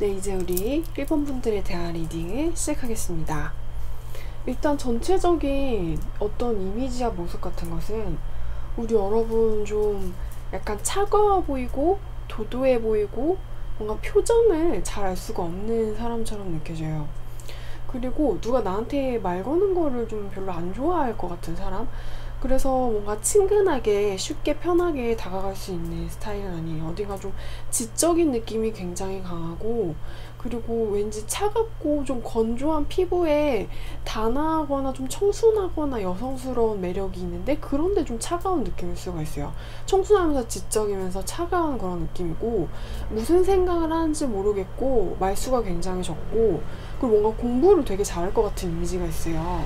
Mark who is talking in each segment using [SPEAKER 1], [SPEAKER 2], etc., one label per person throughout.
[SPEAKER 1] 네, 이제 우리 1번 분들에 대한 리딩을 시작하겠습니다. 일단 전체적인 어떤 이미지와 모습 같은 것은 우리 여러분 좀 약간 차가워 보이고 도도해 보이고 뭔가 표정을 잘 알 수가 없는 사람처럼 느껴져요. 그리고 누가 나한테 말 거는 거를 좀 별로 안 좋아할 것 같은 사람? 그래서 뭔가 친근하게 쉽게 편하게 다가갈 수 있는 스타일은 아니에요. 어딘가 좀 지적인 느낌이 굉장히 강하고, 그리고 왠지 차갑고 좀 건조한 피부에 단아하거나 좀 청순하거나 여성스러운 매력이 있는데, 그런데 좀 차가운 느낌일 수가 있어요. 청순하면서 지적이면서 차가운 그런 느낌이고, 무슨 생각을 하는지 모르겠고 말수가 굉장히 적고, 그리고 뭔가 공부를 되게 잘할 것 같은 이미지가 있어요.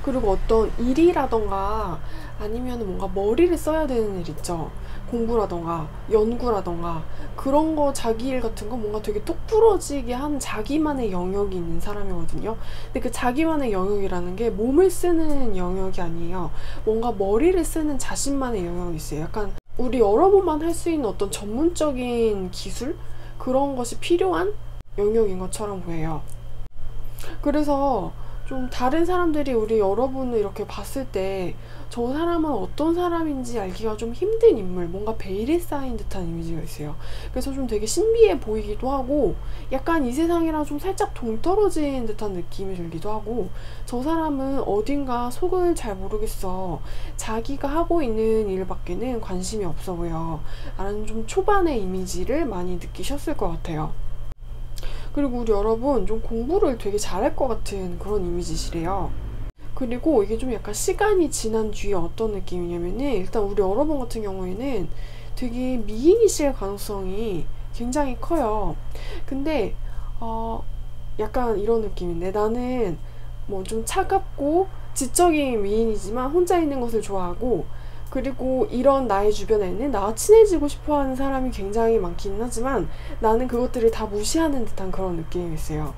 [SPEAKER 1] 그리고 어떤 일이라던가 아니면 뭔가 머리를 써야 되는 일 있죠. 공부라던가 연구라던가 그런 거, 자기 일 같은 거 뭔가 되게 똑부러지게 하는 자기만의 영역이 있는 사람이거든요. 근데 그 자기만의 영역이라는 게 몸을 쓰는 영역이 아니에요. 뭔가 머리를 쓰는 자신만의 영역이 있어요. 약간 우리 여러분만 할 수 있는 어떤 전문적인 기술? 그런 것이 필요한 영역인 것처럼 보여요. 그래서 좀 다른 사람들이 우리 여러분을 이렇게 봤을 때 저 사람은 어떤 사람인지 알기가 좀 힘든 인물, 뭔가 베일에 쌓인 듯한 이미지가 있어요. 그래서 좀 되게 신비해 보이기도 하고 약간 이 세상이랑 좀 살짝 동떨어진 듯한 느낌이 들기도 하고, 저 사람은 어딘가 속을 잘 모르겠어, 자기가 하고 있는 일밖에는 관심이 없어 보여 라는 좀 초반의 이미지를 많이 느끼셨을 것 같아요. 그리고 우리 여러분 좀 공부를 되게 잘할 것 같은 그런 이미지시래요. 그리고 이게 좀 약간 시간이 지난 뒤에 어떤 느낌이냐면은, 일단 우리 여러분 같은 경우에는 되게 미인이실 가능성이 굉장히 커요. 근데 약간 이런 느낌인데, 나는 뭐 좀 차갑고 지적인 미인이지만 혼자 있는 것을 좋아하고, 그리고 이런 나의 주변에는 나와 친해지고 싶어하는 사람이 굉장히 많기는 하지만 나는 그것들을 다 무시하는 듯한 그런 느낌이 있어요.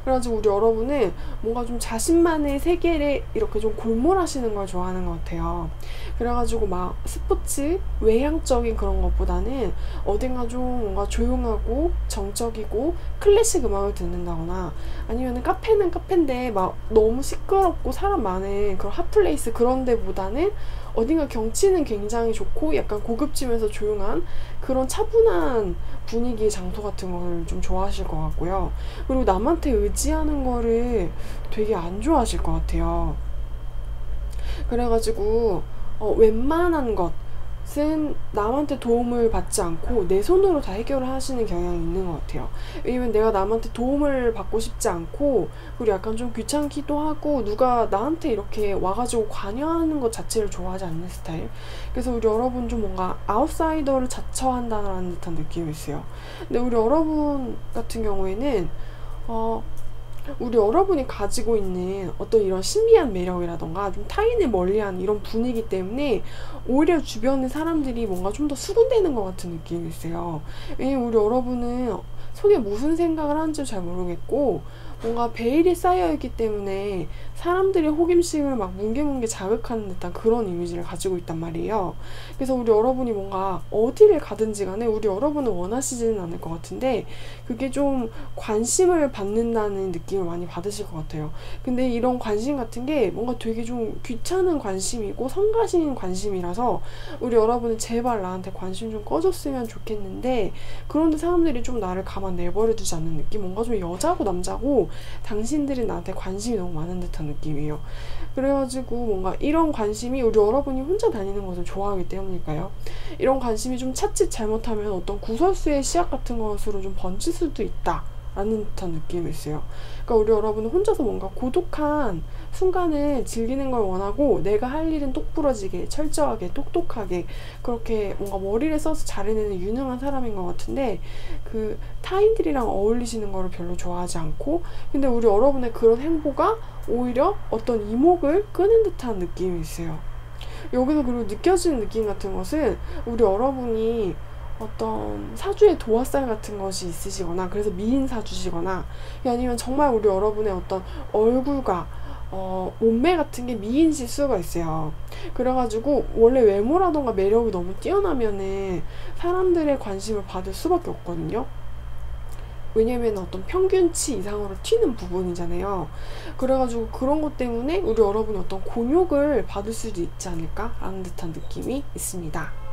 [SPEAKER 1] 그래가지고 우리 여러분은 뭔가 좀 자신만의 세계를 이렇게 좀 골몰하시는 걸 좋아하는 것 같아요. 그래가지고 막 스포츠, 외향적인 그런 것보다는 어딘가 좀 뭔가 조용하고 정적이고 클래식 음악을 듣는다거나, 아니면 카페는 카페인데 막 너무 시끄럽고 사람 많은 그런 핫플레이스 그런 데보다는 어딘가 경치는 굉장히 좋고 약간 고급지면서 조용한 그런 차분한 분위기의 장소 같은 걸 좀 좋아하실 것 같고요. 그리고 남한테 의지하는 거를 되게 안 좋아하실 것 같아요. 그래가지고 웬만한 것은 남한테 도움을 받지 않고 내 손으로 다 해결을 하시는 경향이 있는 것 같아요. 왜냐면 내가 남한테 도움을 받고 싶지 않고, 그리고 약간 좀 귀찮기도 하고 누가 나한테 이렇게 와가지고 관여하는 것 자체를 좋아하지 않는 스타일. 그래서 우리 여러분 좀 뭔가 아웃사이더를 자처한다는 듯한 느낌이 있어요. 근데 우리 여러분 같은 경우에는 우리 여러분이 가지고 있는 어떤 이런 신비한 매력이라던가 좀 타인을 멀리하는 이런 분위기 때문에 오히려 주변의 사람들이 뭔가 좀 더 수군대는 것 같은 느낌이 있어요. 왜냐면 우리 여러분은 속에 무슨 생각을 하는지 잘 모르겠고 뭔가 베일이 쌓여있기 때문에 사람들의 호기심을 막 뭉게뭉게 자극하는 듯한 그런 이미지를 가지고 있단 말이에요. 그래서 우리 여러분이 뭔가 어디를 가든지 간에 우리 여러분은 원하시지는 않을 것 같은데, 그게 좀 관심을 받는다는 느낌을 많이 받으실 것 같아요. 근데 이런 관심 같은 게 뭔가 되게 좀 귀찮은 관심이고 성가신 관심이라서 우리 여러분은 제발 나한테 관심 좀 꺼줬으면 좋겠는데, 그런데 사람들이 좀 나를 가만 내버려두지 않는 느낌? 뭔가 좀 여자고 남자고 당신들이 나한테 관심이 너무 많은 듯한 느낌이에요. 그래가지고 뭔가 이런 관심이 우리 여러분이 혼자 다니는 것을 좋아하기 때문일까요? 이런 관심이 좀 차칫 잘못하면 어떤 구설수의 씨앗 같은 것으로 좀 번질 수도 있다 라는 듯한 느낌이 있어요. 그러니까 우리 여러분은 혼자서 뭔가 고독한 순간을 즐기는 걸 원하고, 내가 할 일은 똑부러지게 철저하게 똑똑하게 그렇게 뭔가 머리를 써서 잘해내는 유능한 사람인 것 같은데, 그 타인들이랑 어울리시는 거를 별로 좋아하지 않고, 근데 우리 여러분의 그런 행보가 오히려 어떤 이목을 끄는 듯한 느낌이 있어요. 여기서 그리고 느껴지는 느낌 같은 것은 우리 여러분이 어떤 사주에 도화살 같은 것이 있으시거나, 그래서 미인 사주시거나, 아니면 정말 우리 여러분의 어떤 얼굴과 몸매 같은 게 미인실 수가 있어요. 그래가지고 원래 외모라던가 매력이 너무 뛰어나면은 사람들의 관심을 받을 수밖에 없거든요. 왜냐면 어떤 평균치 이상으로 튀는 부분이잖아요. 그래가지고 그런 것 때문에 우리 여러분이 어떤 곤욕을 받을 수도 있지 않을까 라는 듯한 느낌이 있습니다.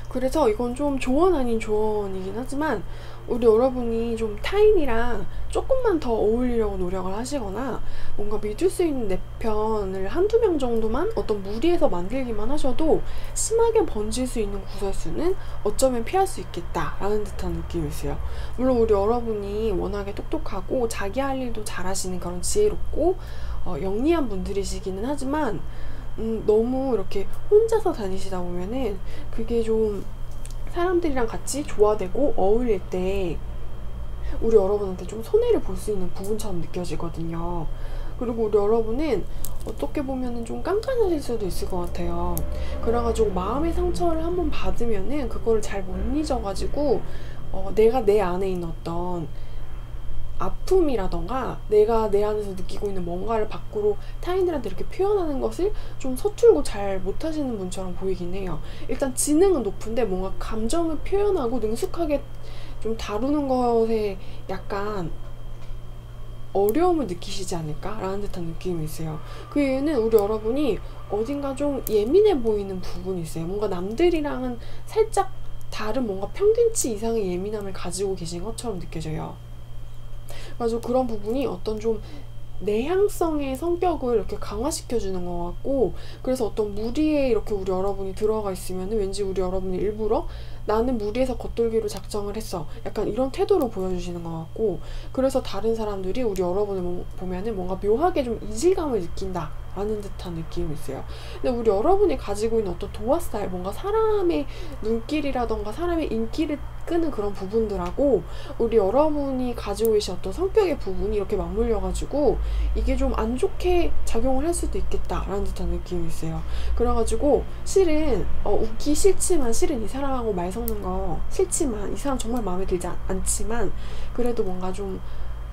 [SPEAKER 1] 그래서 이건 좀 조언 아닌 조언이긴 하지만 우리 여러분이 좀 타인이랑 조금만 더 어울리려고 노력을 하시거나 뭔가 믿을 수 있는 내 편을 한두 명 정도만 어떤 무리해서 만들기만 하셔도 심하게 번질 수 있는 구설수는 어쩌면 피할 수 있겠다라는 듯한 느낌이 있어요. 물론 우리 여러분이 워낙에 똑똑하고 자기 할 일도 잘하시는 그런 지혜롭고 영리한 분들이시기는 하지만 너무 이렇게 혼자서 다니시다 보면은 그게 좀 사람들이랑 같이 조화되고 어울릴 때 우리 여러분한테 좀 손해를 볼 수 있는 부분처럼 느껴지거든요. 그리고 우리 여러분은 어떻게 보면은 좀 깐깐하실 수도 있을 것 같아요. 그래가지고 마음의 상처를 한번 받으면은 그거를 잘 못 잊어가지고 내가 내 안에 있는 어떤 아픔이라던가 내가 내 안에서 느끼고 있는 뭔가를 밖으로 타인들한테 이렇게 표현하는 것을 좀 서툴고 잘 못하시는 분처럼 보이긴 해요. 일단 지능은 높은데 뭔가 감정을 표현하고 능숙하게 좀 다루는 것에 약간 어려움을 느끼시지 않을까라는 듯한 느낌이 있어요. 그 이유는 우리 여러분이 어딘가 좀 예민해 보이는 부분이 있어요. 뭔가 남들이랑은 살짝 다른 뭔가 평균치 이상의 예민함을 가지고 계신 것처럼 느껴져요. 그래서 그런 부분이 어떤 좀 내향성의 성격을 이렇게 강화시켜주는 것 같고, 그래서 어떤 무리에 이렇게 우리 여러분이 들어가 있으면 왠지 우리 여러분이 일부러 나는 무리해서 겉돌기로 작정을 했어, 약간 이런 태도로 보여주시는 것 같고, 그래서 다른 사람들이 우리 여러분을 보면은 뭔가 묘하게 좀 이질감을 느낀다 라는 듯한 느낌이 있어요. 근데 우리 여러분이 가지고 있는 어떤 도화살, 뭔가 사람의 눈길이라던가 사람의 인기를 끄는 그런 부분들하고 우리 여러분이 가지고 계신 어떤 성격의 부분이 이렇게 맞물려가지고 이게 좀 안 좋게 작용을 할 수도 있겠다라는 듯한 느낌이 있어요. 그래가지고 실은 웃기 싫지만, 실은 이 사람하고 말 섞는 거 싫지만, 이 사람 정말 마음에 들지 않지만 그래도 뭔가 좀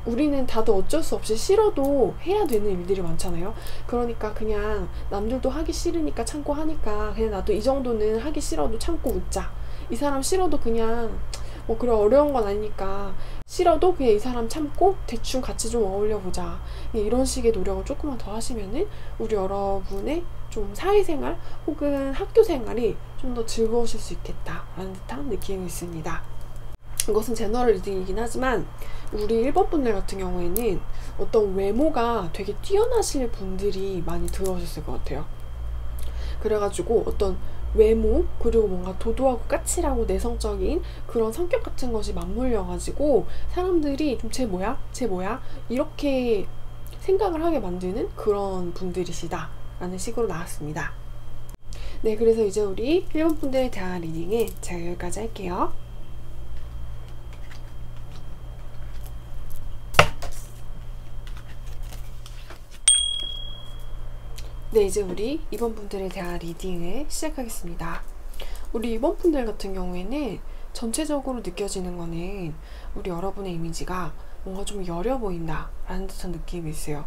[SPEAKER 1] 우리는 다들 어쩔 수 없이 싫어도 해야 되는 일들이 많잖아요. 그러니까 그냥 남들도 하기 싫으니까 참고 하니까 그냥 나도 이 정도는 하기 싫어도 참고 웃자. 이 사람 싫어도 그냥 그래 어려운 건 아니니까 싫어도 그냥 이 사람 참고 대충 같이 좀 어울려보자. 이런 식의 노력을 조금만 더 하시면은 우리 여러분의 좀 사회생활 혹은 학교생활이 좀 더 즐거우실 수 있겠다라는 듯한 느낌이 있습니다. 이것은 제너럴 리딩이긴 하지만 우리 1번 분들 같은 경우에는 어떤 외모가 되게 뛰어나실 분들이 많이 들어오셨을 것 같아요. 그래가지고 어떤 외모, 그리고 뭔가 도도하고 까칠하고 내성적인 그런 성격 같은 것이 맞물려가지고 사람들이 좀 쟤 뭐야? 쟤 뭐야? 이렇게 생각을 하게 만드는 그런 분들이시다 라는 식으로 나왔습니다. 네, 그래서 이제 우리 1번 분들에 대한 리딩은 제가 여기까지 할게요. 네, 이제 우리 2번 분들에 대한 리딩을 시작하겠습니다. 우리 2번 분들 같은 경우에는 전체적으로 느껴지는 거는 우리 여러분의 이미지가 뭔가 좀 여려 보인다 라는 듯한 느낌이 있어요.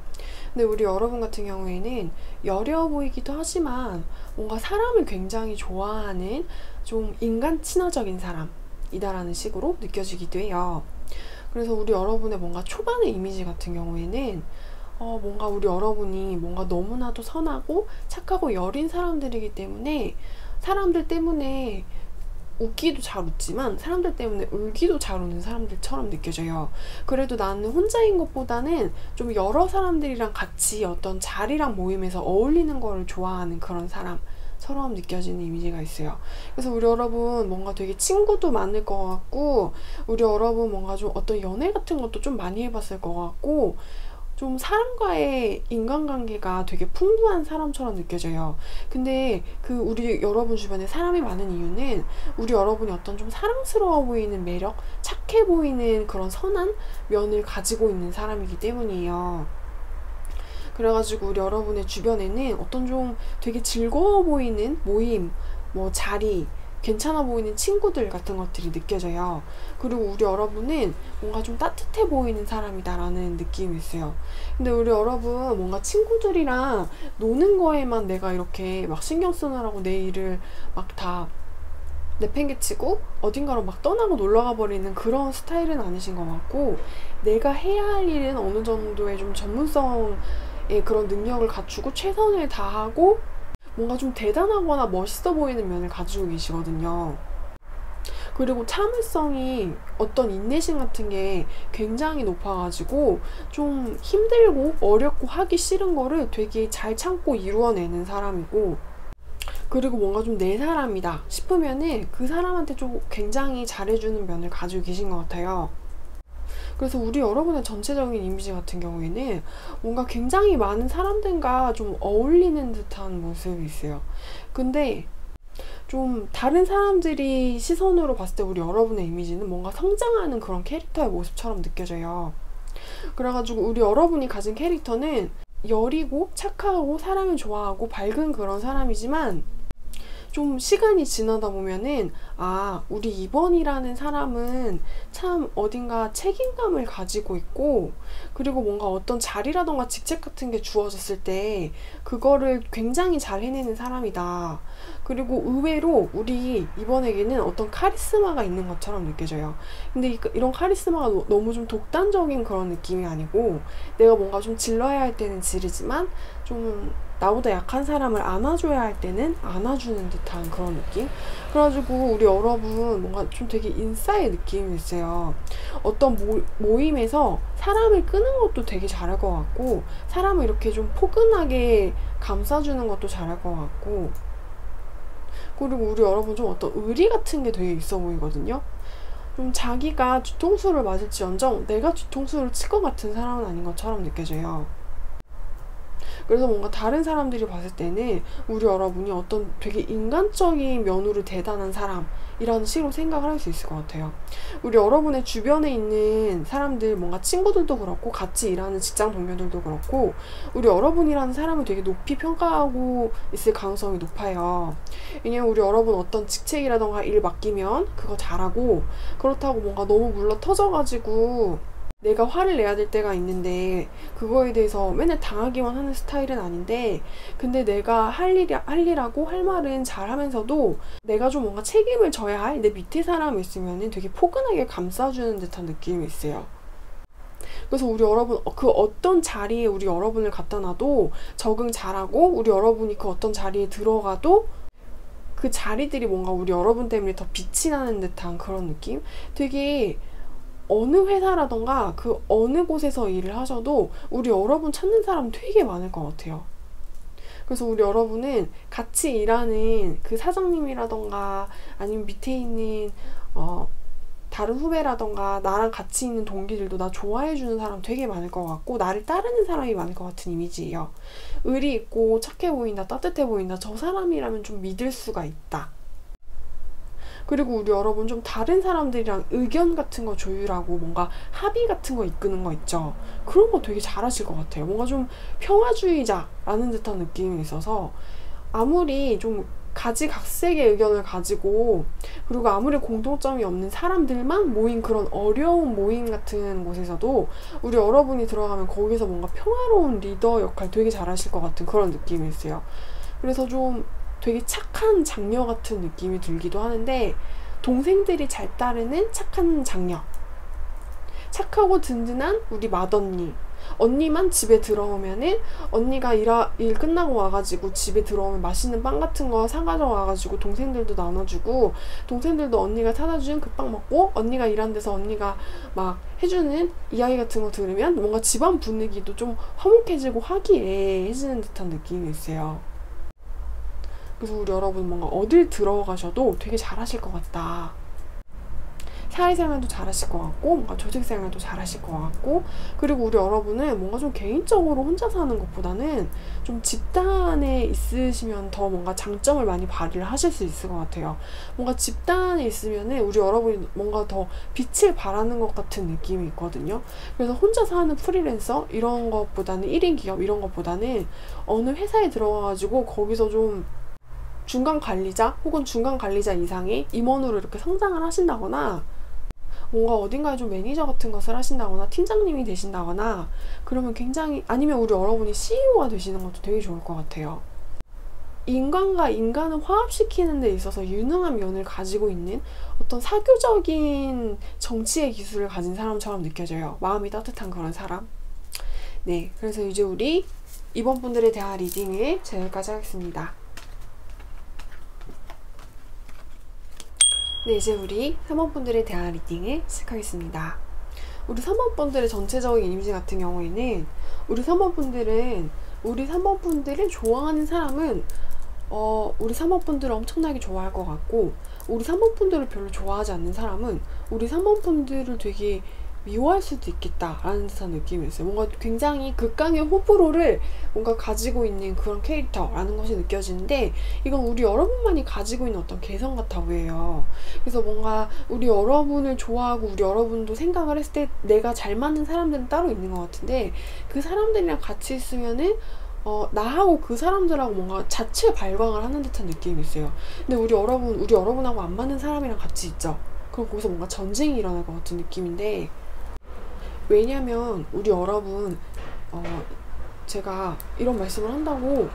[SPEAKER 1] 근데 우리 여러분 같은 경우에는 여려 보이기도 하지만 뭔가 사람을 굉장히 좋아하는 좀 인간 친화적인 사람이다라는 식으로 느껴지기도 해요. 그래서 우리 여러분의 뭔가 초반의 이미지 같은 경우에는 뭔가 우리 여러분이 뭔가 너무나도 선하고 착하고 여린 사람들이기 때문에 사람들 때문에 웃기도 잘 웃지만 사람들 때문에 울기도 잘 우는 사람들처럼 느껴져요. 그래도 나는 혼자인 것보다는 좀 여러 사람들이랑 같이 어떤 자리랑 모임에서 어울리는 거를 좋아하는 그런 사람처럼 느껴지는 이미지가 있어요. 그래서 우리 여러분 뭔가 되게 친구도 많을 것 같고, 우리 여러분 뭔가 좀 어떤 연애 같은 것도 좀 많이 해봤을 것 같고, 좀 사람과의 인간관계가 되게 풍부한 사람처럼 느껴져요. 근데 우리 여러분 주변에 사람이 많은 이유는 우리 여러분이 어떤 좀 사랑스러워 보이는 매력, 착해 보이는 그런 선한 면을 가지고 있는 사람이기 때문이에요. 그래가지고 우리 여러분의 주변에는 어떤 좀 되게 즐거워 보이는 모임, 자리, 괜찮아 보이는 친구들 같은 것들이 느껴져요. 그리고 우리 여러분은 뭔가 좀 따뜻해 보이는 사람이다라는 느낌이 있어요. 근데 우리 여러분 뭔가 친구들이랑 노는 거에만 내가 이렇게 막 신경 쓰느라고 내 일을 막 다 내팽개치고 어딘가로 막 떠나고 놀러가 버리는 그런 스타일은 아니신 것 같고, 내가 해야 할 일은 어느 정도의 좀 전문성의 그런 능력을 갖추고 최선을 다하고 뭔가 좀 대단하거나 멋있어 보이는 면을 가지고 계시거든요. 그리고 참을성이, 어떤 인내심 같은 게 굉장히 높아가지고 좀 힘들고 어렵고 하기 싫은 거를 되게 잘 참고 이루어내는 사람이고, 그리고 뭔가 좀 내 사람이다 싶으면은 그 사람한테 좀 굉장히 잘해주는 면을 가지고 계신 것 같아요. 그래서 우리 여러분의 전체적인 이미지 같은 경우에는 뭔가 굉장히 많은 사람들과 좀 어울리는 듯한 모습이 있어요. 근데 좀 다른 사람들이 시선으로 봤을 때 우리 여러분의 이미지는 뭔가 성장하는 그런 캐릭터의 모습처럼 느껴져요. 그래가지고 우리 여러분이 가진 캐릭터는 여리고 착하고 사람을 좋아하고 밝은 그런 사람이지만, 좀 시간이 지나다 보면은 우리 이번이라는 사람은 참 어딘가 책임감을 가지고 있고, 그리고 뭔가 어떤 자리라던가 직책 같은 게 주어졌을 때 그거를 굉장히 잘 해내는 사람이다. 그리고 의외로 우리 이번에게는 어떤 카리스마가 있는 것처럼 느껴져요. 근데 이런 카리스마가 너무 좀 독단적인 그런 느낌이 아니고, 내가 뭔가 좀 질러야 할 때는 지르지만 좀 나보다 약한 사람을 안아줘야 할 때는 안아주는 듯한 그런 느낌? 그래가지고 우리 여러분 뭔가 좀 되게 인싸의 느낌이 있어요. 어떤 모임에서 사람을 끄는 것도 되게 잘할 것 같고, 사람을 이렇게 좀 포근하게 감싸주는 것도 잘할 것 같고, 그리고 우리 여러분 좀 어떤 의리 같은 게 되게 있어 보이거든요. 좀 자기가 뒤통수를 맞을지언정 내가 뒤통수를 칠 것 같은 사람은 아닌 것처럼 느껴져요. 그래서 뭔가 다른 사람들이 봤을 때는 우리 여러분이 어떤 되게 인간적인 면으로 대단한 사람이라는 식으로 생각을 할 수 있을 것 같아요. 우리 여러분의 주변에 있는 사람들, 뭔가 친구들도 그렇고 같이 일하는 직장 동료들도 그렇고 우리 여러분이라는 사람을 되게 높이 평가하고 있을 가능성이 높아요. 왜냐면 우리 여러분 어떤 직책이라던가 일 맡기면 그거 잘하고, 그렇다고 뭔가 너무 물러 터져가지고 내가 화를 내야 될 때가 있는데 그거에 대해서 맨날 당하기만 하는 스타일은 아닌데, 근데 내가 할 일하고 할 말은 잘 하면서도 내가 좀 뭔가 책임을 져야 할 내 밑에 사람이 있으면 되게 포근하게 감싸주는 듯한 느낌이 있어요. 그래서 우리 여러분 그 어떤 자리에 우리 여러분을 갖다 놔도 적응 잘하고, 우리 여러분이 그 어떤 자리에 들어가도 그 자리들이 뭔가 우리 여러분 때문에 더 빛이 나는 듯한 그런 느낌? 되게 어느 회사라던가 그 어느 곳에서 일을 하셔도 우리 여러분 찾는 사람 되게 많을 것 같아요. 그래서 우리 여러분은 같이 일하는 그 사장님이라던가 아니면 밑에 있는 다른 후배라던가 나랑 같이 있는 동기들도 나 좋아해주는 사람 되게 많을 것 같고, 나를 따르는 사람이 많을 것 같은 이미지예요. 의리 있고 착해 보인다, 따뜻해 보인다, 저 사람이라면 좀 믿을 수가 있다. 그리고 우리 여러분 좀 다른 사람들이랑 의견 같은 거 조율하고 뭔가 합의 같은 거 이끄는 거 있죠. 그런 거 되게 잘하실 것 같아요. 뭔가 좀 평화주의자라는 듯한 느낌이 있어서, 아무리 좀 가지각색의 의견을 가지고, 그리고 아무리 공통점이 없는 사람들만 모인 그런 어려운 모임 같은 곳에서도 우리 여러분이 들어가면 거기서 뭔가 평화로운 리더 역할 되게 잘하실 것 같은 그런 느낌이 있어요. 그래서 좀 되게 착한 장녀 같은 느낌이 들기도 하는데, 동생들이 잘 따르는 착한 장녀, 착하고 든든한 우리 맏언니, 언니만 집에 들어오면은 언니가 일 끝나고 와가지고 집에 들어오면 맛있는 빵 같은 거 사가져 와가지고 동생들도 나눠주고, 동생들도 언니가 사다 준 그 빵 먹고, 언니가 일한 데서 언니가 막 해주는 이야기 같은 거 들으면 뭔가 집안 분위기도 좀 화목해지고 화기애애해지는 듯한 느낌이 있어요. 그래서 우리 여러분 뭔가 어딜 들어가셔도 되게 잘하실 것 같다. 사회생활도 잘하실 것 같고, 뭔가 조직생활도 잘하실 것 같고, 그리고 우리 여러분은 뭔가 좀 개인적으로 혼자 사는 것보다는 좀 집단에 있으시면 더 뭔가 장점을 많이 발휘를 하실 수 있을 것 같아요. 뭔가 집단에 있으면은 우리 여러분이 뭔가 더 빛을 발하는 것 같은 느낌이 있거든요. 그래서 혼자 사는 프리랜서 이런 것보다는 1인 기업 이런 것보다는 어느 회사에 들어가가지고 거기서 좀 중간 관리자 혹은 중간 관리자 이상의 임원으로 이렇게 성장을 하신다거나, 뭔가 어딘가에 좀 매니저 같은 것을 하신다거나 팀장님이 되신다거나, 그러면 굉장히, 아니면 우리 여러분이 CEO가 되시는 것도 되게 좋을 것 같아요. 인간과 인간을 화합시키는 데 있어서 유능한 면을 가지고 있는 어떤 사교적인 정치의 기술을 가진 사람처럼 느껴져요. 마음이 따뜻한 그런 사람. 네, 그래서 이제 우리 2번 분들에 대한 리딩을 여기까지 하겠습니다. 네, 이제 우리 3번 분들에 대한 리딩을 시작하겠습니다. 우리 3번 분들의 전체적인 이미지 같은 경우에는 우리 3번 분들을 좋아하는 사람은 우리 3번 분들을 엄청나게 좋아할 것 같고, 우리 3번 분들을 별로 좋아하지 않는 사람은 우리 3번 분들을 되게 미워할 수도 있겠다라는 듯한 느낌이 있어요. 뭔가 굉장히 극강의 호불호를 뭔가 가지고 있는 그런 캐릭터라는 것이 느껴지는데, 이건 우리 여러분만이 가지고 있는 어떤 개성 같아 보여요. 그래서 뭔가 우리 여러분을 좋아하고 우리 여러분도 생각을 했을 때 내가 잘 맞는 사람들은 따로 있는 것 같은데, 그 사람들이랑 같이 있으면은 나하고 그 사람들하고 뭔가 자체 발광을 하는 듯한 느낌이 있어요. 근데 우리 여러분하고 안 맞는 사람이랑 같이 있죠. 그럼 거기서 뭔가 전쟁이 일어날 것 같은 느낌인데, 왜냐면 우리 여러분 제가 이런 말씀을 한다고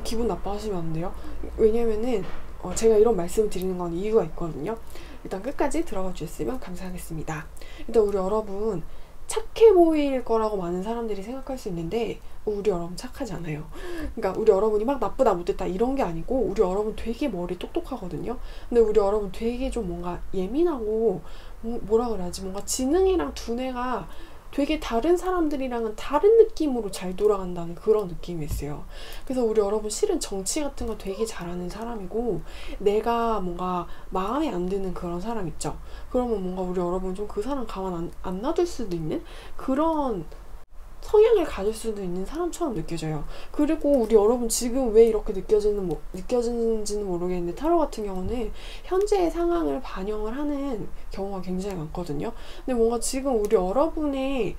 [SPEAKER 1] 기분 나빠하시면 안 돼요. 왜냐면은 제가 이런 말씀을 드리는 건 이유가 있거든요. 일단 끝까지 들어가 주셨으면 감사하겠습니다. 일단 우리 여러분 착해 보일 거라고 많은 사람들이 생각할 수 있는데, 우리 여러분 착하지 않아요. 그러니까 우리 여러분이 막 나쁘다 못됐다 이런 게 아니고, 우리 여러분 되게 머리 똑똑하거든요. 근데 우리 여러분 되게 좀 뭔가 예민하고, 뭐라 그래야지, 뭔가 지능이랑 두뇌가 되게 다른 사람들이랑은 다른 느낌으로 잘 돌아간다는 그런 느낌이 있어요. 그래서 우리 여러분 실은 정치 같은 거 되게 잘하는 사람이고, 내가 뭔가 마음에 안 드는 그런 사람 있죠. 그러면 뭔가 우리 여러분 좀 그 사람 가만 안 놔둘 수도 있는 그런 성향을 가질 수도 있는 사람처럼 느껴져요. 그리고 우리 여러분 지금 왜 이렇게 느껴지는지는 모르겠는데, 타로 같은 경우는 현재의 상황을 반영을 하는 경우가 굉장히 많거든요. 근데 뭔가 지금 우리 여러분의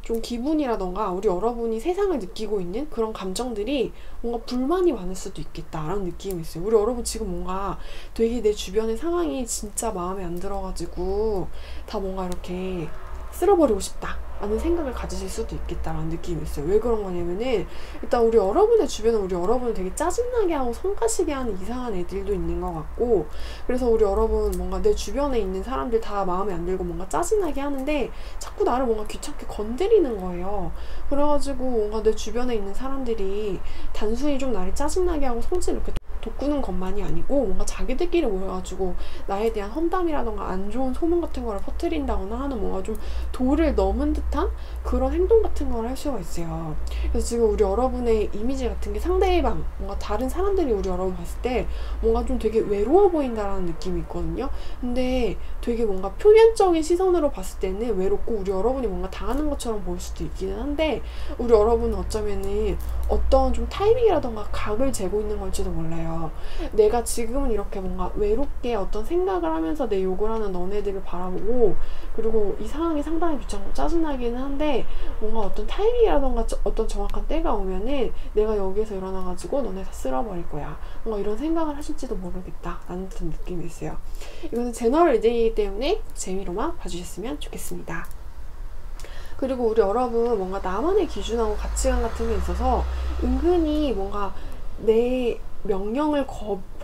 [SPEAKER 1] 좀 기분이라던가 우리 여러분이 세상을 느끼고 있는 그런 감정들이 뭔가 불만이 많을 수도 있겠다라는 느낌이 있어요. 우리 여러분 지금 뭔가 되게 내 주변의 상황이 진짜 마음에 안 들어가지고 다 뭔가 이렇게 쓸어버리고 싶다 라는 생각을 가지실 수도 있겠다라는 느낌이 있어요. 왜 그런 거냐면은, 일단 우리 여러분의 주변에 우리 여러분을 되게 짜증나게 하고 성가시게 하는 이상한 애들도 있는 것 같고, 그래서 우리 여러분 뭔가 내 주변에 있는 사람들 다 마음에 안 들고 뭔가 짜증나게 하는데 자꾸 나를 뭔가 귀찮게 건드리는 거예요. 그래가지고 뭔가 내 주변에 있는 사람들이 단순히 좀 나를 짜증나게 하고 성질을 이렇게 돋구는 것만이 아니고, 뭔가 자기들끼리 모여가지고 나에 대한 험담이라던가 안 좋은 소문 같은 거를 퍼뜨린다거나 하는, 뭔가 좀 도를 넘은 듯한 그런 행동 같은 걸 할 수가 있어요. 그래서 지금 우리 여러분의 이미지 같은 게 상대방, 뭔가 다른 사람들이 우리 여러분 봤을 때 뭔가 좀 되게 외로워 보인다라는 느낌이 있거든요. 근데 되게 뭔가 표면적인 시선으로 봤을 때는 외롭고 우리 여러분이 뭔가 당하는 것처럼 보일 수도 있기는 한데, 우리 여러분은 어쩌면은 어떤 좀 타이밍이라던가 각을 재고 있는 걸지도 몰라요. 내가 지금은 이렇게 뭔가 외롭게 어떤 생각을 하면서 내 욕을 하는 너네들을 바라보고, 그리고 이 상황이 상당히 귀찮고 짜증나기는 한데, 뭔가 어떤 타이밍이라던가 어떤 정확한 때가 오면은 내가 여기에서 일어나가지고 너네 다 쓸어버릴 거야, 뭔가 이런 생각을 하실지도 모르겠다 라는 듯한 느낌이 있어요. 이거는 제너럴 리딩이기 때문에 재미로만 봐주셨으면 좋겠습니다. 그리고 우리 여러분 뭔가 나만의 기준하고 가치관 같은 게 있어서 은근히 뭔가 내 명령을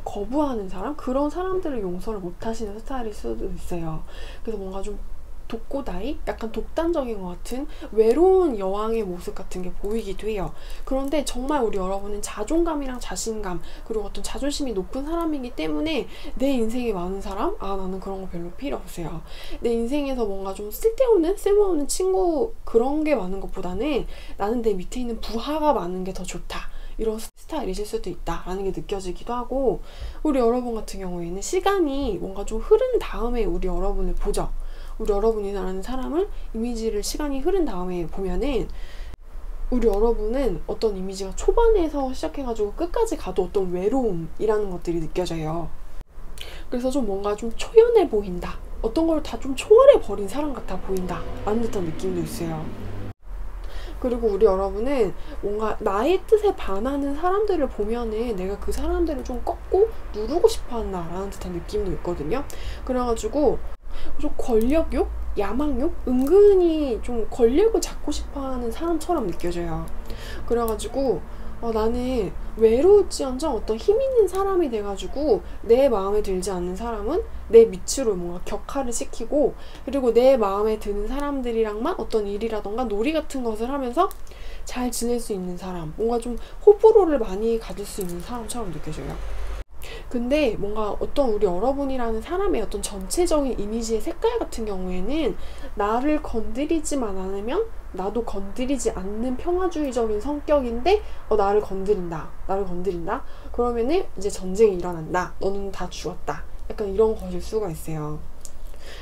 [SPEAKER 1] 거부하는 사람? 그런 사람들을 용서를 못 하시는 스타일일 수도 있어요. 그래서 뭔가 좀 독고다이? 약간 독단적인 것 같은 외로운 여왕의 모습 같은 게 보이기도 해요. 그런데 정말 우리 여러분은 자존감이랑 자신감, 그리고 어떤 자존심이 높은 사람이기 때문에 내 인생에 많은 사람? 나는 그런 거 별로 필요 없어요. 내 인생에서 뭔가 좀 쓸모없는 친구 그런 게 많은 것보다는 나는 내 밑에 있는 부하가 많은 게 더 좋다, 이런 스타일이실 수도 있다라는 게 느껴지기도 하고, 우리 여러분 같은 경우에는 시간이 뭔가 좀 흐른 다음에 우리 여러분을 보죠. 우리 여러분이라는 사람을, 이미지를 시간이 흐른 다음에 보면은 우리 여러분은 어떤 이미지가 초반에서 시작해가지고 끝까지 가도 어떤 외로움이라는 것들이 느껴져요. 그래서 좀 뭔가 좀 초연해 보인다, 어떤 걸 다 좀 초월해 버린 사람 같아 보인다 라는 듯한 느낌도 있어요. 그리고 우리 여러분은 뭔가 나의 뜻에 반하는 사람들을 보면은 내가 그 사람들을 좀 꺾고 누르고 싶어 한다 라는 듯한 느낌도 있거든요. 그래가지고 좀 권력욕? 야망욕? 은근히 좀 권력을 잡고 싶어 하는 사람처럼 느껴져요. 그래가지고 나는 외로울지언정 어떤 힘 있는 사람이 돼가지고 내 마음에 들지 않는 사람은 내 밑으로 뭔가 격하를 시키고, 그리고 내 마음에 드는 사람들이랑만 어떤 일이라던가 놀이 같은 것을 하면서 잘 지낼 수 있는 사람, 뭔가 좀 호불호를 많이 가질 수 있는 사람처럼 느껴져요. 근데 뭔가 어떤 우리 여러분이라는 사람의 어떤 전체적인 이미지의 색깔 같은 경우에는 나를 건드리지만 않으면 나도 건드리지 않는 평화주의적인 성격인데, 나를 건드린다 그러면은 이제 전쟁이 일어난다, 너는 다 죽었다, 약간 이런 것일 수가 있어요.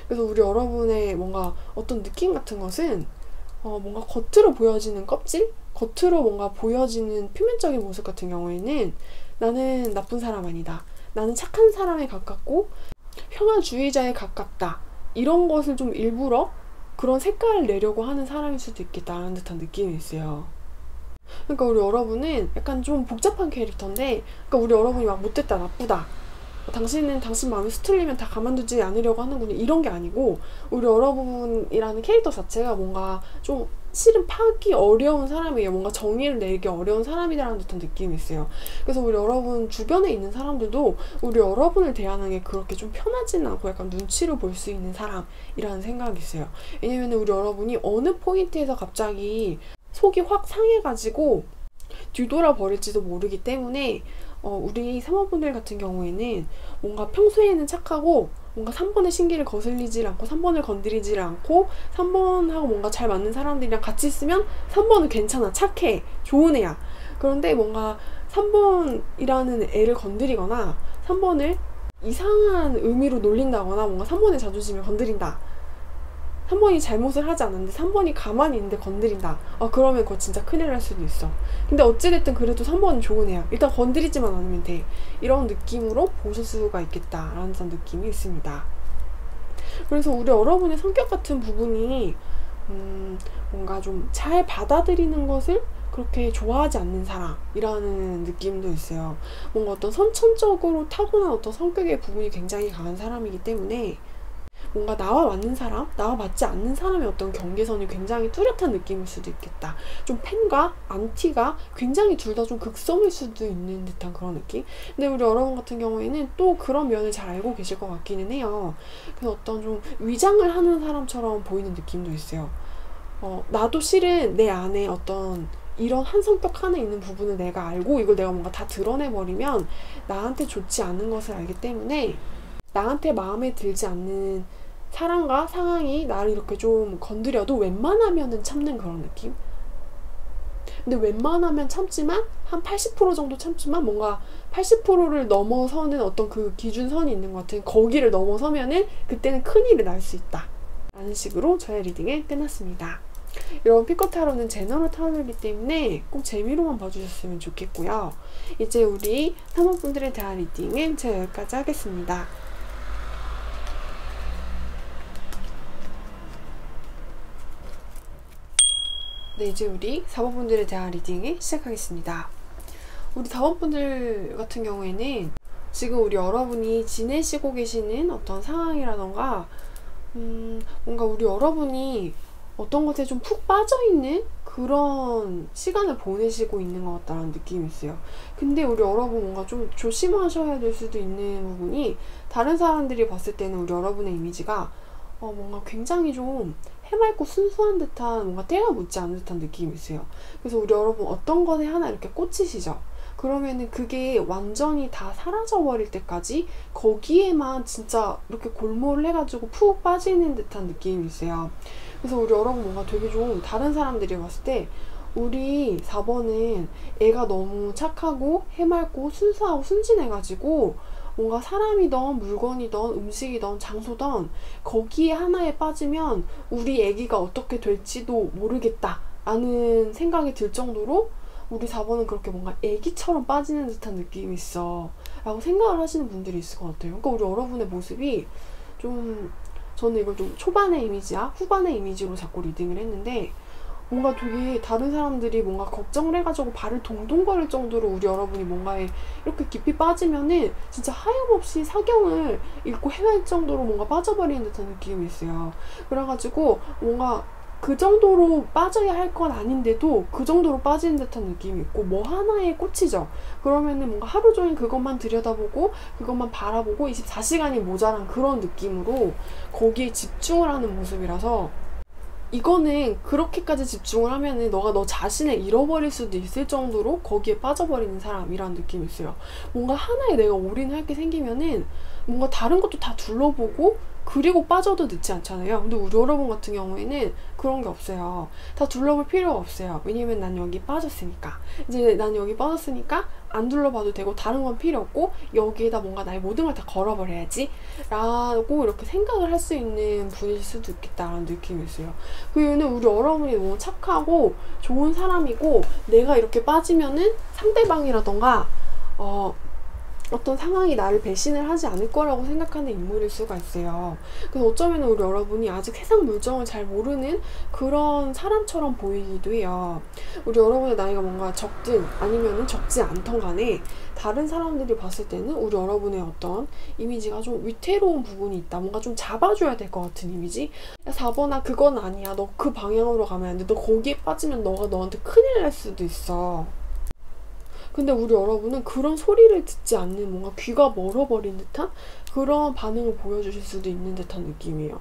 [SPEAKER 1] 그래서 우리 여러분의 뭔가 어떤 느낌 같은 것은 뭔가 겉으로 보여지는 껍질? 겉으로 뭔가 보여지는 표면적인 모습 같은 경우에는 나는 나쁜 사람 아니다, 나는 착한 사람에 가깝고 평화주의자에 가깝다, 이런 것을 좀 일부러 그런 색깔을 내려고 하는 사람일 수도 있겠다라는 듯한 느낌이 있어요. 그러니까 우리 여러분은 약간 좀 복잡한 캐릭터인데, 그러니까 우리 여러분이 막 못됐다, 나쁘다, 당신은 당신 마음이 수틀리면 다 가만두지 않으려고 하는군요, 이런 게 아니고, 우리 여러분이라는 캐릭터 자체가 뭔가 좀 실은 파기 어려운 사람이에요. 뭔가 정의를 내기 어려운 사람이라는 듯한 느낌이 있어요. 그래서 우리 여러분 주변에 있는 사람들도 우리 여러분을 대하는 게 그렇게 좀 편하지는 않고 약간 눈치를 볼 수 있는 사람이라는 생각이 있어요. 왜냐면 우리 여러분이 어느 포인트에서 갑자기 속이 확 상해가지고 뒤돌아 버릴지도 모르기 때문에 우리 사모분들 같은 경우에는 뭔가 평소에는 착하고 뭔가 3번의 신기를 거슬리지 않고 3번을 건드리지 않고 3번하고 뭔가 잘 맞는 사람들이랑 같이 있으면 3번은 괜찮아, 착해, 좋은 애야. 그런데 뭔가 3번이라는 애를 건드리거나 3번을 이상한 의미로 놀린다거나 뭔가 3번의 자존심을 건드린다, 3번이 잘못을 하지 않았는데 3번이 가만히 있는데 건드린다, 그러면 그거 진짜 큰일 날 수도 있어. 근데 어찌됐든 그래도 3번은 좋은 애야, 일단 건드리지만 않으면 돼, 이런 느낌으로 보실 수가 있겠다라는 느낌이 있습니다. 그래서 우리 여러분의 성격 같은 부분이 뭔가 좀 잘 받아들이는 것을 그렇게 좋아하지 않는 사람이라는 느낌도 있어요. 뭔가 어떤 선천적으로 타고난 어떤 성격의 부분이 굉장히 강한 사람이기 때문에 뭔가 나와 맞는 사람, 나와 맞지 않는 사람의 어떤 경계선이 굉장히 뚜렷한 느낌일 수도 있겠다. 좀 팬과 안티가 굉장히 둘 다 좀 극성일 수도 있는 듯한 그런 느낌? 근데 우리 여러분 같은 경우에는 또 그런 면을 잘 알고 계실 것 같기는 해요. 그래서 어떤 좀 위장을 하는 사람처럼 보이는 느낌도 있어요. 나도 실은 내 안에 어떤 이런 한 성격 하나 있는 부분을 내가 알고 이걸 내가 뭔가 다 드러내버리면 나한테 좋지 않은 것을 알기 때문에 나한테 마음에 들지 않는 사람과 상황이 나를 이렇게 좀 건드려도 웬만하면은 참는 그런 느낌? 근데 웬만하면 참지만 한 80% 정도 참지만 뭔가 80%를 넘어서는 어떤 그 기준선이 있는 것 같은, 거기를 넘어서면은 그때는 큰일이 날 수 있다 라는 식으로 저의 리딩이 끝났습니다. 여러분, 피코타로는 제너럴 타로이기 때문에 꼭 재미로만 봐주셨으면 좋겠고요. 이제 우리 사모분들에 대한 리딩은 제가 여기까지 하겠습니다. 네, 이제 우리 4번분들에 대한 리딩을 시작하겠습니다. 우리 4번분들 같은 경우에는 지금 우리 여러분이 지내시고 계시는 어떤 상황이라던가 뭔가 우리 여러분이 어떤 것에 좀 푹 빠져있는 그런 시간을 보내시고 있는 것 같다는 느낌이 있어요. 근데 우리 여러분 뭔가 좀 조심하셔야 될 수도 있는 부분이, 다른 사람들이 봤을 때는 우리 여러분의 이미지가 뭔가 굉장히 좀 해맑고 순수한 듯한, 뭔가 때가 묻지 않은 듯한 느낌이 있어요. 그래서 우리 여러분 어떤 것에 하나 이렇게 꽂히시죠? 그러면은 그게 완전히 다 사라져버릴 때까지 거기에만 진짜 이렇게 골몰을 해가지고 푹 빠지는 듯한 느낌이 있어요. 그래서 우리 여러분 뭔가 되게 좀 다른 사람들이 봤을 때 우리 4번은 애가 너무 착하고 해맑고 순수하고 순진해가지고 뭔가 사람이든 물건이든 음식이든 장소든 거기에 하나에 빠지면 우리 애기가 어떻게 될지도 모르겠다 라는 생각이 들 정도로 우리 4번은 그렇게 뭔가 애기처럼 빠지는 듯한 느낌이 있어 라고 생각을 하시는 분들이 있을 것 같아요. 그러니까 우리 여러분의 모습이 좀, 저는 이걸 좀 초반의 이미지야 후반의 이미지로 자꾸 리딩을 했는데, 뭔가 되게 다른 사람들이 뭔가 걱정을 해가지고 발을 동동거릴 정도로 우리 여러분이 뭔가에 이렇게 깊이 빠지면은 진짜 하염없이 사경을 읽고 헤맬 정도로 뭔가 빠져버리는 듯한 느낌이 있어요. 그래가지고 뭔가 그 정도로 빠져야 할 건 아닌데도 그 정도로 빠지는 듯한 느낌이 있고, 뭐 하나에 꽂히죠. 그러면은 뭔가 하루 종일 그것만 들여다보고 그것만 바라보고 24시간이 모자란 그런 느낌으로 거기에 집중을 하는 모습이라서, 이거는 그렇게까지 집중을 하면은 너가 너 자신을 잃어버릴 수도 있을 정도로 거기에 빠져버리는 사람이라는 느낌이 있어요. 뭔가 하나에 내가 올인할 게 생기면은 뭔가 다른 것도 다 둘러보고 그리고 빠져도 늦지 않잖아요. 근데 우리 여러분 같은 경우에는 그런 게 없어요. 다 둘러볼 필요가 없어요. 왜냐면 난 여기 빠졌으니까. 이제 난 여기 빠졌으니까 안 둘러봐도 되고 다른 건 필요 없고 여기에다 뭔가 나의 모든 걸 다 걸어버려야지 라고 이렇게 생각을 할 수 있는 분일 수도 있겠다라는 느낌이 있어요. 그 이유는 우리 여러분이 너무 착하고 좋은 사람이고, 내가 이렇게 빠지면은 상대방이라던가 어떤 상황이 나를 배신을 하지 않을 거라고 생각하는 인물일 수가 있어요. 그래서 어쩌면 우리 여러분이 아직 세상 물정을 잘 모르는 그런 사람처럼 보이기도 해요. 우리 여러분의 나이가 뭔가 적든 아니면은 적지 않던 간에 다른 사람들이 봤을 때는 우리 여러분의 어떤 이미지가 좀 위태로운 부분이 있다. 뭔가 좀 잡아줘야 될 것 같은 이미지? 야, 4번아, 그건 아니야. 너 그 방향으로 가면 안 돼. 너 거기에 빠지면 너가 너한테 큰일 날 수도 있어. 근데 우리 여러분은 그런 소리를 듣지 않는, 뭔가 귀가 멀어버린 듯한 그런 반응을 보여주실 수도 있는 듯한 느낌이에요.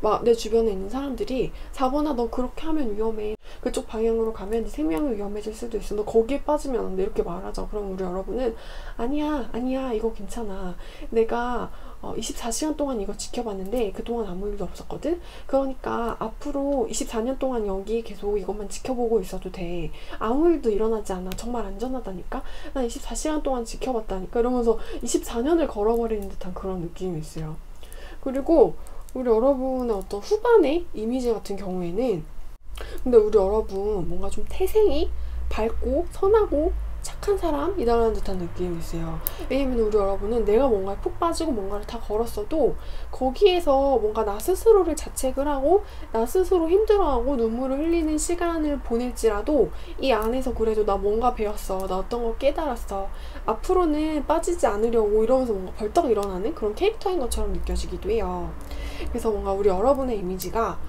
[SPEAKER 1] 막 내 주변에 있는 사람들이 4번아 너 그렇게 하면 위험해. 그쪽 방향으로 가면 네 생명이 위험해질 수도 있어. 너 거기에 빠지면 안 돼. 이렇게 말하죠. 그럼 우리 여러분은 아니야 이거 괜찮아. 내가 24시간 동안 이거 지켜봤는데 그동안 아무 일도 없었거든. 그러니까 앞으로 24년 동안 여기 계속 이것만 지켜보고 있어도 돼. 아무 일도 일어나지 않아. 정말 안전하다니까. 난 24시간 동안 지켜봤다니까. 이러면서 24년을 걸어버리는 듯한 그런 느낌이 있어요. 그리고 우리 여러분의 어떤 후반의 이미지 같은 경우에는, 근데 우리 여러분 뭔가 좀 태생이 밝고 선하고 착한 사람이다라는 듯한 느낌이 있어요. 왜냐면 우리 여러분은 내가 뭔가에 푹 빠지고 뭔가를 다 걸었어도 거기에서 뭔가 나 스스로를 자책을 하고 나 스스로 힘들어하고 눈물을 흘리는 시간을 보낼지라도 이 안에서 그래도 나 뭔가 배웠어. 나 어떤 걸 깨달았어. 앞으로는 빠지지 않으려고 이러면서 뭔가 벌떡 일어나는 그런 캐릭터인 것처럼 느껴지기도 해요. 그래서 뭔가 우리 여러분의 이미지가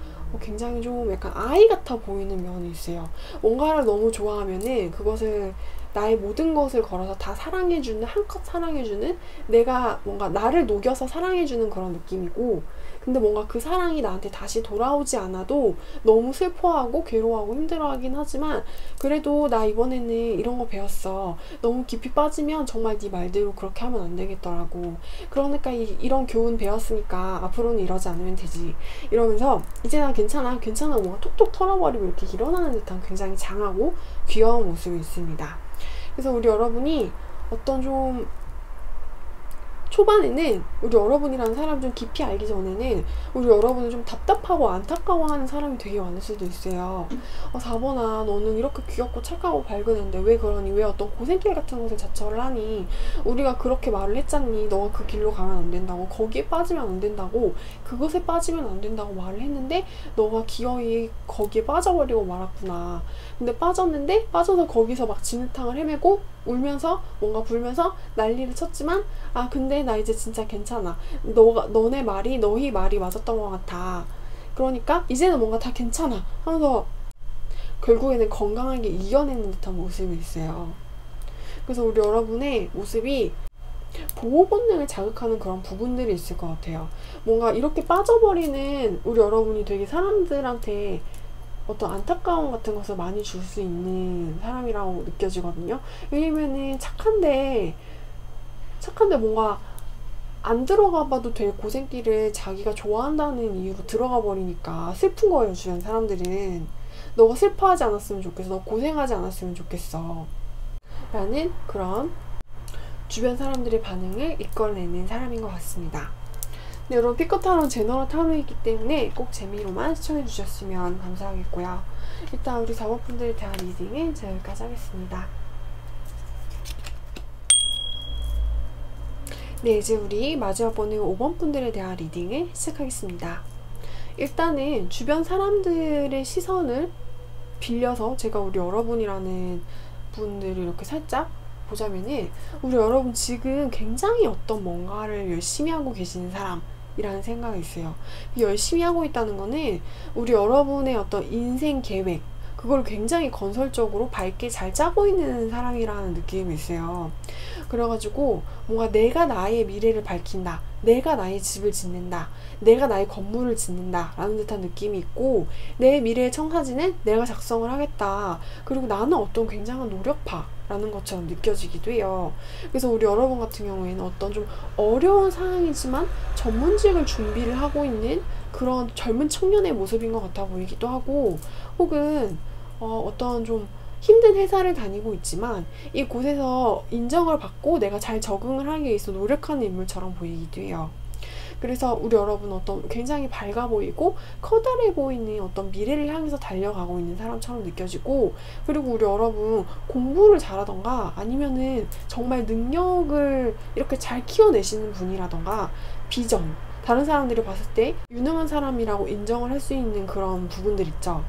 [SPEAKER 1] 굉장히 좀 약간 아이 같아 보이는 면이 있어요. 뭔가를 너무 좋아하면은 그것을 나의 모든 것을 걸어서 다 사랑해주는, 한껏 사랑해주는, 내가 뭔가 나를 녹여서 사랑해주는 그런 느낌이고, 근데 뭔가 그 사랑이 나한테 다시 돌아오지 않아도 너무 슬퍼하고 괴로워하고 힘들어하긴 하지만 그래도 나 이번에는 이런 거 배웠어. 너무 깊이 빠지면 정말 네 말대로 그렇게 하면 안 되겠더라고. 그러니까 이런 교훈 배웠으니까 앞으로는 이러지 않으면 되지. 이러면서 이제 나 괜찮아 뭔가 톡톡 털어버리고 이렇게 일어나는 듯한 굉장히 장하고 귀여운 모습이 있습니다. 그래서 우리 여러분이 어떤 좀 초반에는 우리 여러분이라는 사람 좀 깊이 알기 전에는 우리 여러분은 좀 답답하고 안타까워하는 사람이 되게 많을 수도 있어요. 4번아 너는 이렇게 귀엽고 착하고 밝은 애인데 왜 그러니? 왜 어떤 고생길 같은 것을 자처를 하니? 우리가 그렇게 말을 했잖니. 너가 그 길로 가면 안 된다고, 거기에 빠지면 안 된다고, 그것에 빠지면 안 된다고 말을 했는데 너가 기어이 거기에 빠져버리고 말았구나. 근데 빠졌는데 빠져서 거기서 막 진흙탕을 헤매고 울면서 뭔가 불면서 난리를 쳤지만 근데 나 이제 진짜 괜찮아. 너네 말이 너희 말이 맞았던 것 같아. 그러니까 이제는 뭔가 다 괜찮아 하면서 결국에는 건강하게 이겨내는 듯한 모습이 있어요. 그래서 우리 여러분의 모습이 보호 본능을 자극하는 그런 부분들이 있을 것 같아요. 뭔가 이렇게 빠져버리는 우리 여러분이 되게 사람들한테 어떤 안타까움 같은 것을 많이 줄 수 있는 사람이라고 느껴지거든요. 왜냐면은 착한데 뭔가 안 들어가 봐도 될 고생길을 자기가 좋아한다는 이유로 들어가 버리니까 슬픈 거예요. 주변 사람들은 너가 슬퍼하지 않았으면 좋겠어, 너 고생하지 않았으면 좋겠어 라는 그런 주변 사람들의 반응을 이끌어내는 사람인 것 같습니다. 네, 여러분 피커타로는 제너럴 타로이기 때문에 꼭 재미로만 시청해주셨으면 감사하겠고요. 일단 우리 4번 분들에 대한 리딩은 제가 여기까지 하겠습니다. 네, 이제 우리 마지막 번호 5번 분들에 대한 리딩을 시작하겠습니다. 일단은 주변 사람들의 시선을 빌려서 제가 우리 여러분이라는 분들을 이렇게 살짝 보자면은 우리 여러분 지금 굉장히 어떤 뭔가를 열심히 하고 계시는 사람 이라는 생각이 있어요. 열심히 하고 있다는 거는 우리 여러분의 어떤 인생 계획, 그걸 굉장히 건설적으로 밝게 잘 짜고 있는 사람이라는 느낌이 있어요. 그래가지고 뭔가 내가 나의 미래를 밝힌다, 내가 나의 집을 짓는다, 내가 나의 건물을 짓는다 라는 듯한 느낌이 있고, 내 미래의 청사진은 내가 작성을 하겠다, 그리고 나는 어떤 굉장한 노력파 라는 것처럼 느껴지기도 해요. 그래서 우리 여러분 같은 경우에는 어떤 좀 어려운 상황이지만 전문직을 준비를 하고 있는 그런 젊은 청년의 모습인 것 같아 보이기도 하고, 혹은 어떤 좀 힘든 회사를 다니고 있지만 이곳에서 인정을 받고 내가 잘 적응을 하기 위해서 노력하는 인물처럼 보이기도 해요. 그래서 우리 여러분 어떤 굉장히 밝아 보이고 커다래 보이는 어떤 미래를 향해서 달려가고 있는 사람처럼 느껴지고, 그리고 우리 여러분 공부를 잘하던가 아니면은 정말 능력을 이렇게 잘 키워내시는 분이라던가, 비전, 다른 사람들이 봤을 때 유능한 사람이라고 인정을 할 수 있는 그런 부분들 있죠.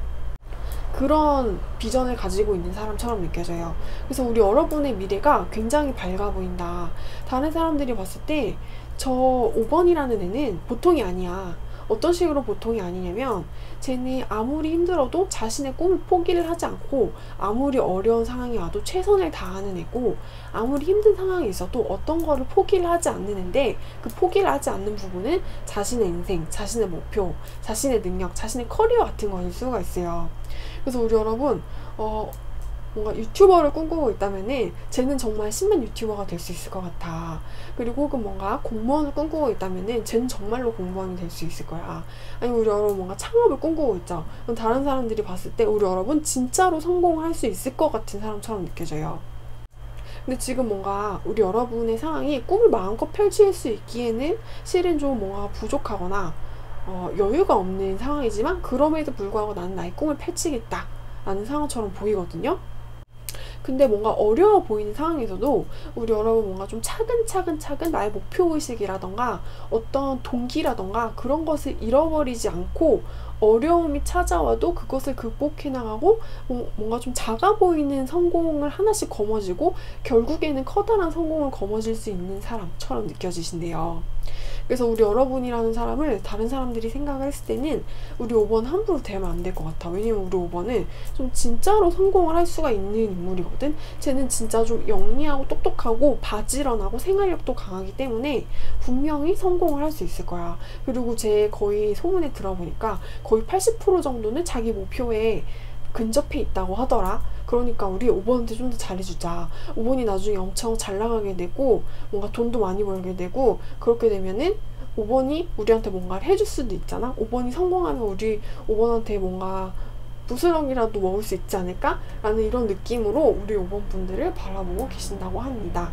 [SPEAKER 1] 그런 비전을 가지고 있는 사람처럼 느껴져요. 그래서 우리 여러분의 미래가 굉장히 밝아 보인다. 다른 사람들이 봤을 때 저 5번이라는 애는 보통이 아니야. 어떤 식으로 보통이 아니냐면, 쟤는 아무리 힘들어도 자신의 꿈을 포기를 하지 않고, 아무리 어려운 상황이 와도 최선을 다하는 애고, 아무리 힘든 상황이 있어도 어떤 거를 포기를 하지 않는 애인데, 그 포기를 하지 않는 부분은 자신의 인생, 자신의 목표, 자신의 능력, 자신의 커리어 같은 거일 수가 있어요. 그래서 우리 여러분 뭔가 유튜버를 꿈꾸고 있다면은 쟤는 정말 10만 유튜버가 될 수 있을 것 같아. 그리고 혹은 뭔가 공무원을 꿈꾸고 있다면은 쟤는 정말로 공무원이 될 수 있을 거야. 아니면 우리 여러분 뭔가 창업을 꿈꾸고 있죠. 그럼 다른 사람들이 봤을 때 우리 여러분 진짜로 성공할 수 있을 것 같은 사람처럼 느껴져요. 근데 지금 뭔가 우리 여러분의 상황이 꿈을 마음껏 펼칠 수 있기에는 실은 좀 뭔가 부족하거나 여유가 없는 상황이지만, 그럼에도 불구하고 나는 나의 꿈을 펼치겠다 라는 상황처럼 보이거든요. 근데 뭔가 어려워 보이는 상황에서도 우리 여러분 뭔가 좀 차근차근 나의 목표의식이라던가 어떤 동기라던가 그런 것을 잃어버리지 않고, 어려움이 찾아와도 그것을 극복해 나가고, 뭔가 좀 작아 보이는 성공을 하나씩 거머쥐고 결국에는 커다란 성공을 거머쥘 수 있는 사람처럼 느껴지신대요. 그래서 우리 여러분이라는 사람을 다른 사람들이 생각을 했을 때는 우리 5번 함부로 대면 안 될 것 같아. 왜냐면 우리 5번은 좀 진짜로 성공을 할 수가 있는 인물이거든. 쟤는 진짜 좀 영리하고 똑똑하고 바지런하고 생활력도 강하기 때문에 분명히 성공을 할 수 있을 거야. 그리고 쟤 거의 소문에 들어보니까 거의 80% 정도는 자기 목표에 근접해 있다고 하더라. 그러니까 우리 5번한테 좀 더 잘해주자. 5번이 나중에 엄청 잘 나가게 되고 뭔가 돈도 많이 벌게 되고, 그렇게 되면은 5번이 우리한테 뭔가를 해줄 수도 있잖아. 5번이 성공하면 우리 5번한테 뭔가 부스럭이라도 먹을 수 있지 않을까? 라는 이런 느낌으로 우리 5번 분들을 바라보고 계신다고 합니다.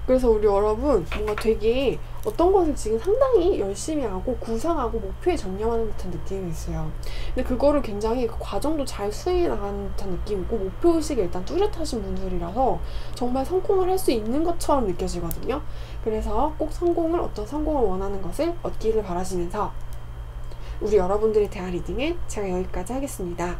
[SPEAKER 1] 그래서 우리 여러분 뭔가 되게 어떤 것을 지금 상당히 열심히 하고 구상하고 목표에 전념하는 듯한 느낌이 있어요. 근데 그거를 굉장히 그 과정도 잘 수행해 나가는 듯한 느낌이고, 목표의식이 일단 뚜렷하신 분들이라서 정말 성공을 할 수 있는 것처럼 느껴지거든요. 그래서 꼭 어떤 성공을 원하는 것을 얻기를 바라시면서 우리 여러분들에 대한 리딩은 제가 여기까지 하겠습니다.